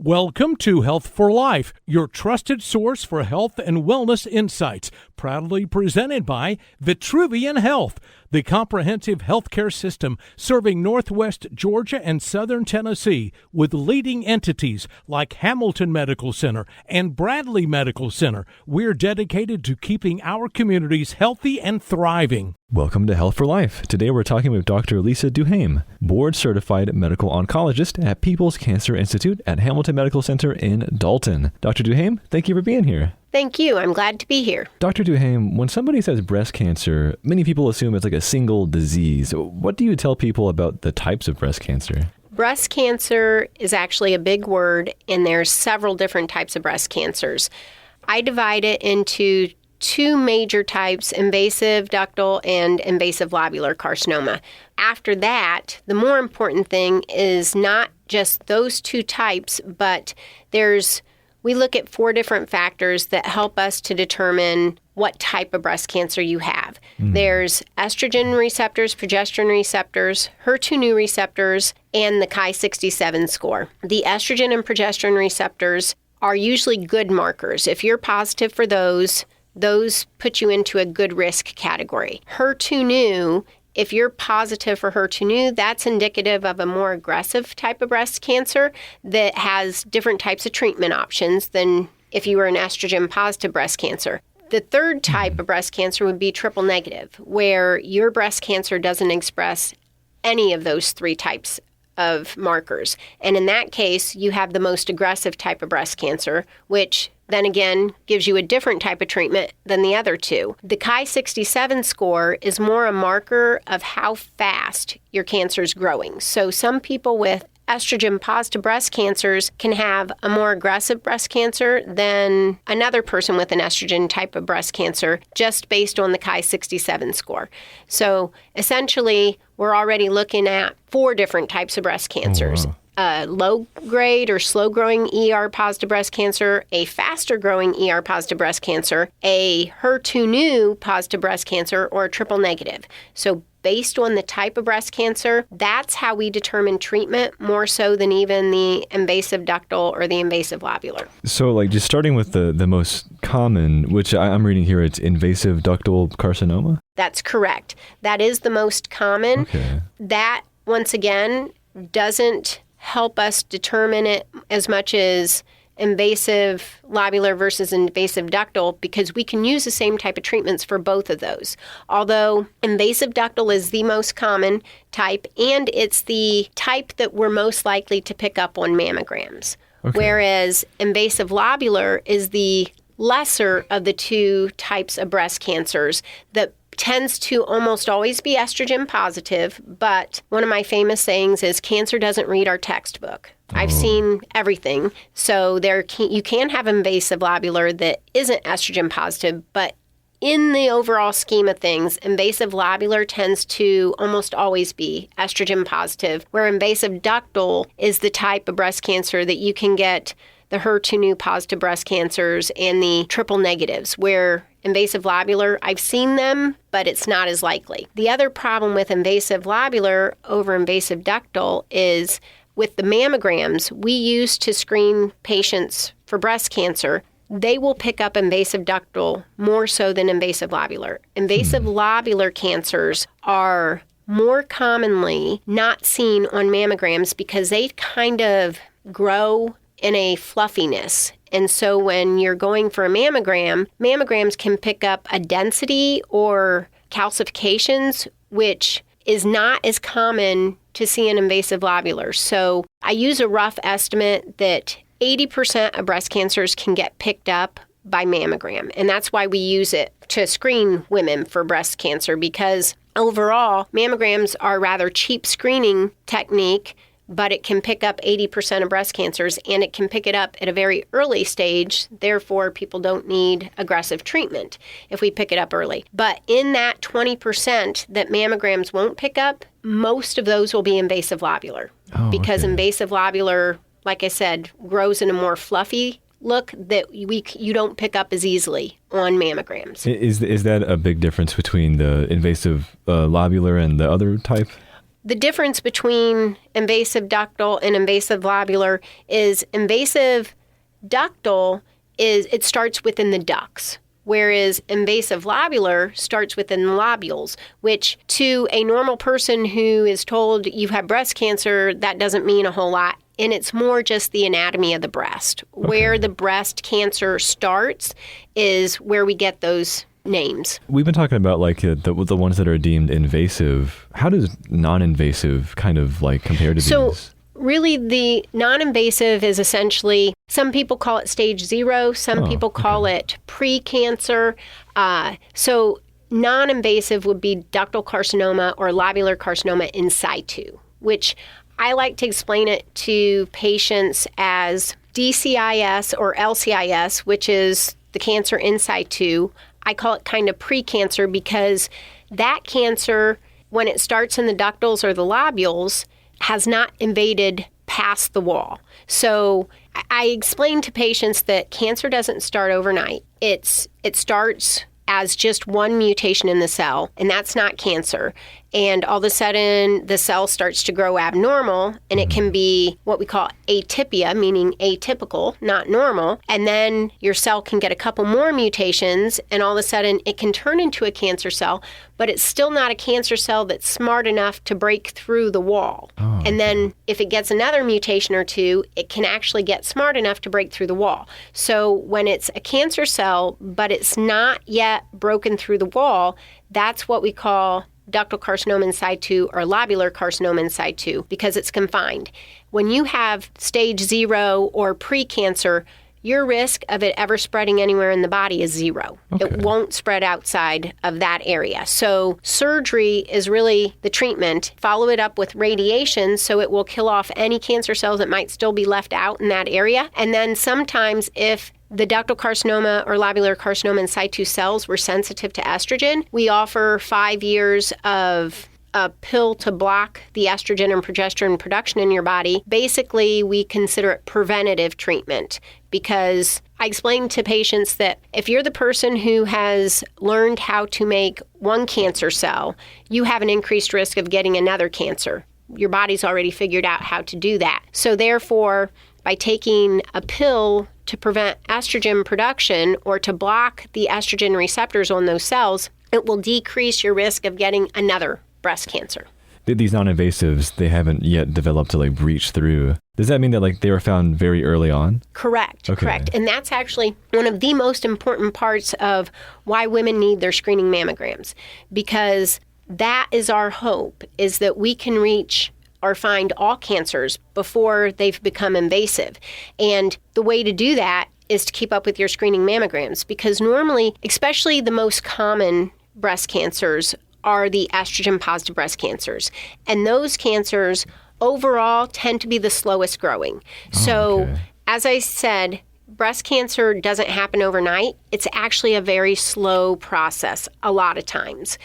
Welcome to Health for Life, your trusted source for health and wellness insights, proudly presented by Vitruvian Health, the comprehensive healthcare system serving Northwest Georgia and Southern Tennessee with leading entities like Hamilton Medical Center and Bradley Medical Center. We're dedicated to keeping our communities healthy and thriving. Welcome to Health for Life. Today we're talking with Dr. Lisa Duhaime, board-certified medical oncologist at Peeples Cancer Institute at Hamilton Medical Center in Dalton. Dr. Duhaime, thank you for being here. Thank you. I'm glad to be here. Dr. Duhaime, when somebody says breast cancer, many people assume it's like a single disease. What do you tell people about the types of breast cancer? Breast cancer is actually a big word, and there's several different types of breast cancers. I divide it into two major types, invasive ductal and invasive lobular carcinoma. After that, the more important thing is not just those two types, but we look at 4 different factors that help us to determine what type of breast cancer you have. There's estrogen receptors, progesterone receptors, HER2/neu receptors, and the Ki-67 score. The estrogen and progesterone receptors are usually good markers. If you're positive for those put you into a good risk category. HER2/neu, if you're positive for HER2/neu, that's indicative of a more aggressive type of breast cancer that has different types of treatment options than if you were an estrogen-positive breast cancer. The third type of breast cancer would be triple negative, where your breast cancer doesn't express any of those 3 types of markers. And in that case, you have the most aggressive type of breast cancer, which then again gives you a different type of treatment than the other 2. The Ki-67 score is more a marker of how fast your cancer is growing. So some people with estrogen-positive breast cancers can have a more aggressive breast cancer than another person with an estrogen type of breast cancer just based on the Ki-67 score. So essentially, we're already looking at 4 different types of breast cancers. Low-grade or slow-growing ER-positive breast cancer, a faster-growing ER-positive breast cancer, a HER2/neu positive breast cancer, or a triple-negative. So based on the type of breast cancer, that's how we determine treatment more so than even the invasive ductal or the invasive lobular. So just starting with the most common, which I'm reading here, it's invasive ductal carcinoma? That's correct. That is the most common. Okay. That, once again, doesn't help us determine it as much as invasive lobular versus invasive ductal because we can use the same type of treatments for both of those. Although invasive ductal is the most common type, and it's the type that we're most likely to pick up on mammograms. Okay. Whereas invasive lobular is the lesser of the 2 types of breast cancers that tends to almost always be estrogen positive, but one of my famous sayings is cancer doesn't read our textbook. I've seen everything. So you can have invasive lobular that isn't estrogen positive, but in the overall scheme of things, invasive lobular tends to almost always be estrogen positive, where invasive ductal is the type of breast cancer that you can get the HER2/neu positive breast cancers and the triple negatives, where invasive lobular, I've seen them, but it's not as likely. The other problem with invasive lobular over invasive ductal is with the mammograms we use to screen patients for breast cancer, they will pick up invasive ductal more so than invasive lobular. Invasive lobular cancers are more commonly not seen on mammograms because they kind of grow in a fluffiness. And so when you're going for a mammogram, mammograms can pick up a density or calcifications, which is not as common to see in invasive lobular. So I use a rough estimate that 80% of breast cancers can get picked up by mammogram. And that's why we use it to screen women for breast cancer, because overall, mammograms are a rather cheap screening technique, but it can pick up 80% of breast cancers, and it can pick it up at a very early stage. Therefore, people don't need aggressive treatment if we pick it up early. But in that 20% that mammograms won't pick up, most of those will be invasive lobular. Because invasive lobular, like I said, grows in a more fluffy look that you don't pick up as easily on mammograms. Is that a big difference between the invasive lobular and the other type? the difference between invasive ductal and invasive lobular is invasive ductal it starts within the ducts, whereas invasive lobular starts within the lobules, which to a normal person who is told you have breast cancer, that doesn't mean a whole lot. And it's more just the anatomy of the breast. Okay. Where the breast cancer starts is where we get those names. We've been talking about like the ones that are deemed invasive. How does non-invasive kind of like compare to these? Really, the non-invasive is essentially, some people call it stage 0, some people call it pre-cancer. So non-invasive would be ductal carcinoma or lobular carcinoma in situ, which I like to explain it to patients as DCIS or LCIS, which is the cancer in situ. I call it kind of pre-cancer because that cancer, when it starts in the ductals or the lobules, has not invaded past the wall. So I explain to patients that cancer doesn't start overnight. It starts as just one mutation in the cell, and that's not cancer. And all of a sudden, the cell starts to grow abnormal, and it can be what we call atypia, meaning atypical, not normal. And then your cell can get a couple more mutations, and all of a sudden, it can turn into a cancer cell, but it's still not a cancer cell that's smart enough to break through the wall. And then if it gets another mutation or two, it can actually get smart enough to break through the wall. So when it's a cancer cell, but it's not yet broken through the wall, that's what we call ductal carcinoma in situ or lobular carcinoma in situ because it's confined. When you have stage 0 or pre-cancer, your risk of it ever spreading anywhere in the body is 0. Okay. It won't spread outside of that area. So surgery is really the treatment. Follow it up with radiation so it will kill off any cancer cells that might still be left out in that area. And then sometimes if the ductal carcinoma or lobular carcinoma in situ cells were sensitive to estrogen, we offer 5 years of a pill to block the estrogen and progesterone production in your body. Basically, we consider it preventative treatment because I explain to patients that if you're the person who has learned how to make one cancer cell, you have an increased risk of getting another cancer. Your body's already figured out how to do that. So therefore, by taking a pill to prevent estrogen production or to block the estrogen receptors on those cells, it will decrease your risk of getting another breast cancer. These non-invasives, they haven't yet developed to like breach through. Does that mean that like they were found very early on? Correct. And that's actually one of the most important parts of why women need their screening mammograms, because that is our hope, is that we can reach or find all cancers before they've become invasive. And the way to do that is to keep up with your screening mammograms, because normally, especially the most common breast cancers are the estrogen-positive breast cancers. And those cancers overall tend to be the slowest growing. As I said, breast cancer doesn't happen overnight. It's actually a very slow process a lot of times.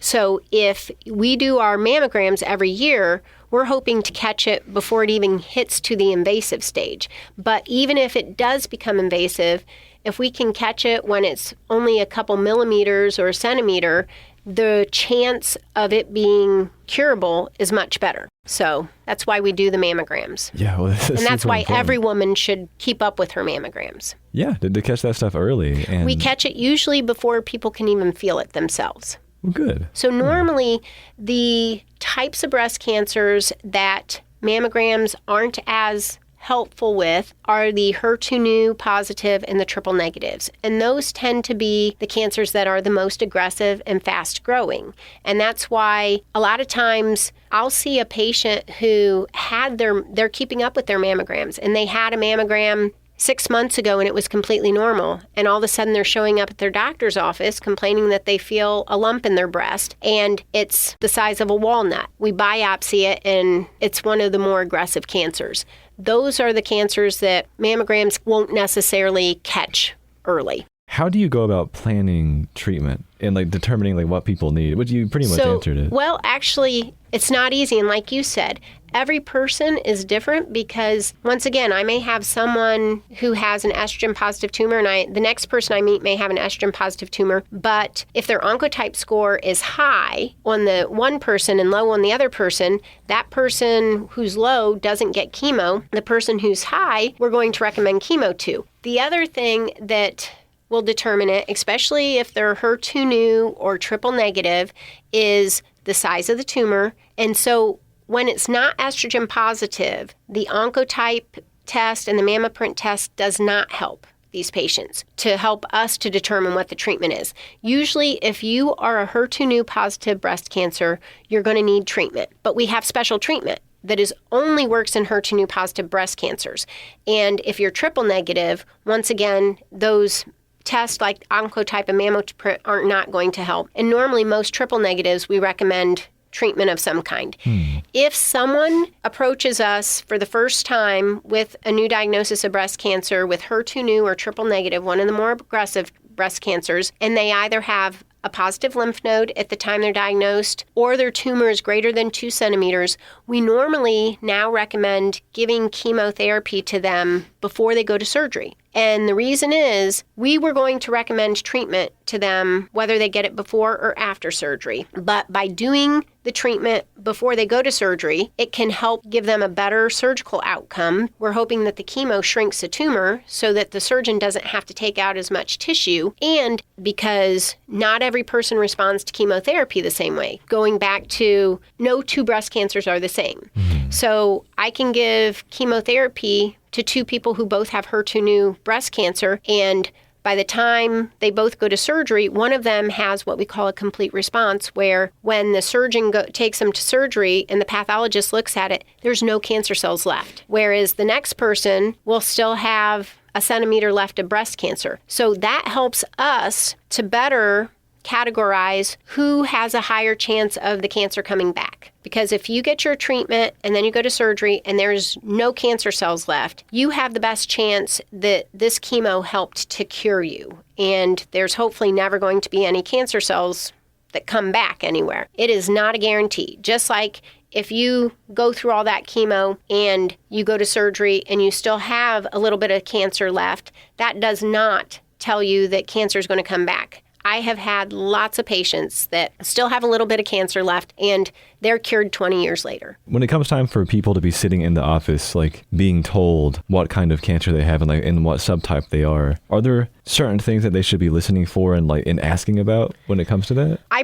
So if we do our mammograms every year, we're hoping to catch it before it even hits to the invasive stage. But even if it does become invasive, if we can catch it when it's only a couple millimeters or a centimeter, the chance of it being curable is much better. So that's why we do the mammograms. Yeah, well, and that's why every woman should keep up with her mammograms. Yeah, to catch that stuff early. And we catch it usually before people can even feel it themselves. Well, good. So normally the types of breast cancers that mammograms aren't as helpful with are the HER2 positive and the triple negatives. And those tend to be the cancers that are the most aggressive and fast growing. And that's why a lot of times I'll see a patient who they're keeping up with their mammograms, and they had a mammogram 6 months ago and it was completely normal. And all of a sudden they're showing up at their doctor's office complaining that they feel a lump in their breast and it's the size of a walnut. We biopsy it and it's one of the more aggressive cancers. Those are the cancers that mammograms won't necessarily catch early. How do you go about planning treatment and like determining like what people need? Which you pretty much answered it. Well, actually, It's not easy. And like you said, every person is different because, once again, I may have someone who has an estrogen-positive tumor, and the next person I meet may have an estrogen-positive tumor. But if their oncotype score is high on the one person and low on the other person, that person who's low doesn't get chemo. The person who's high, we're going to recommend chemo to. The other thing that will determine it, especially if they're HER2 new or triple negative, is the size of the tumor. And so when it's not estrogen positive, the oncotype test and the mammoprint test does not help these patients to help us to determine what the treatment is. Usually, if you are a HER2 new positive breast cancer, you're going to need treatment. But we have special treatment that only works in HER2 new positive breast cancers. And if you're triple negative, once again, those tests like oncotype and mammoprint are not going to help. And normally, most triple negatives, we recommend treatment of some kind. If someone approaches us for the first time with a new diagnosis of breast cancer with HER2 new or triple negative, one of the more aggressive breast cancers, and they either have a positive lymph node at the time they're diagnosed or their tumor is greater than 2 centimeters, we normally now recommend giving chemotherapy to them before they go to surgery. And the reason is we were going to recommend treatment to them whether they get it before or after surgery. But by doing the treatment before they go to surgery, it can help give them a better surgical outcome. We're hoping that the chemo shrinks the tumor so that the surgeon doesn't have to take out as much tissue. And because not every person responds to chemotherapy the same way. Going back to no two breast cancers are the same. So I can give chemotherapy to two people who both have HER2 new breast cancer, and by the time they both go to surgery, one of them has what we call a complete response, where when the surgeon takes them to surgery and the pathologist looks at it, there's no cancer cells left. Whereas the next person will still have a centimeter left of breast cancer. So that helps us to better categorize who has a higher chance of the cancer coming back. Because if you get your treatment and then you go to surgery and there's no cancer cells left, you have the best chance that this chemo helped to cure you. And there's hopefully never going to be any cancer cells that come back anywhere. It is not a guarantee. Just like if you go through all that chemo and you go to surgery and you still have a little bit of cancer left, that does not tell you that cancer is going to come back. I have had lots of patients that still have a little bit of cancer left, and they're cured 20 years later. When it comes time for people to be sitting in the office, like being told what kind of cancer they have and what subtype they are there certain things that they should be listening for and asking about when it comes to that? I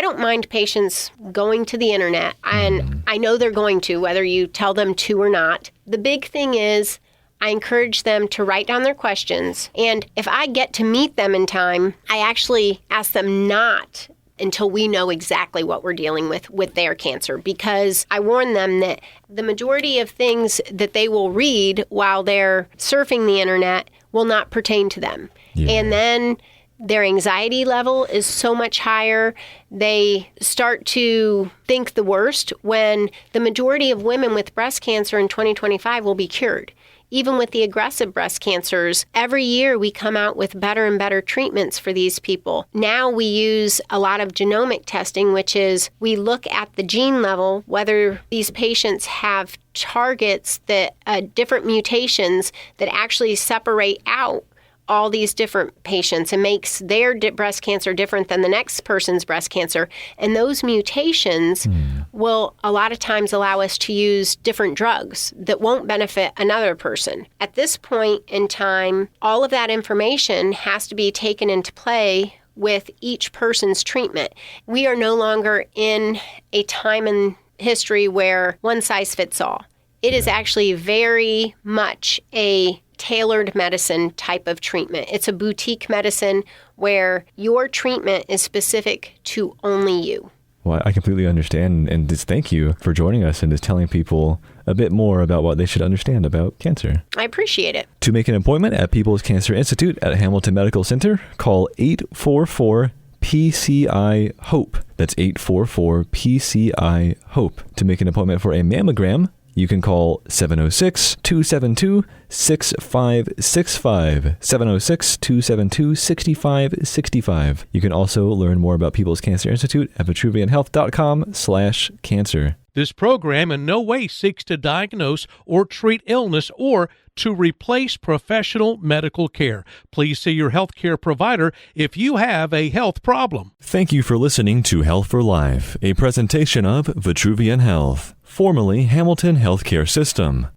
don't mind patients going to the internet, and I know they're going to, whether you tell them to or not. The big thing is, I encourage them to write down their questions. And if I get to meet them in time, I actually ask them not until we know exactly what we're dealing with their cancer, because I warn them that the majority of things that they will read while they're surfing the internet will not pertain to them. Yeah. And then their anxiety level is so much higher. They start to think the worst when the majority of women with breast cancer in 2025 will be cured. Even with the aggressive breast cancers, every year we come out with better and better treatments for these people. Now we use a lot of genomic testing, which is we look at the gene level, whether these patients have targets that different mutations that actually separate out all these different patients and makes their breast cancer different than the next person's breast cancer. And those mutations will a lot of times allow us to use different drugs that won't benefit another person. At this point in time, all of that information has to be taken into play with each person's treatment. We are no longer in a time in history where one size fits all. It is actually very much a tailored medicine type of treatment. It's a boutique medicine where your treatment is specific to only you. Well, I completely understand, and just thank you for joining us and just telling people a bit more about what they should understand about cancer. I appreciate it. To make an appointment at Peeples Cancer Institute at Hamilton Medical Center, call 844-PCI-HOPE. That's 844-PCI-HOPE. To make an appointment for a mammogram, You can call 706-272-6565, 706-272-6565. You can also learn more about Peeples Cancer Institute at vitruvianhealth.com/cancer. This program in no way seeks to diagnose or treat illness or to replace professional medical care. Please see your healthcare provider if you have a health problem. Thank you for listening to Health for Life, a presentation of Vitruvian Health, formerly Hamilton Healthcare System.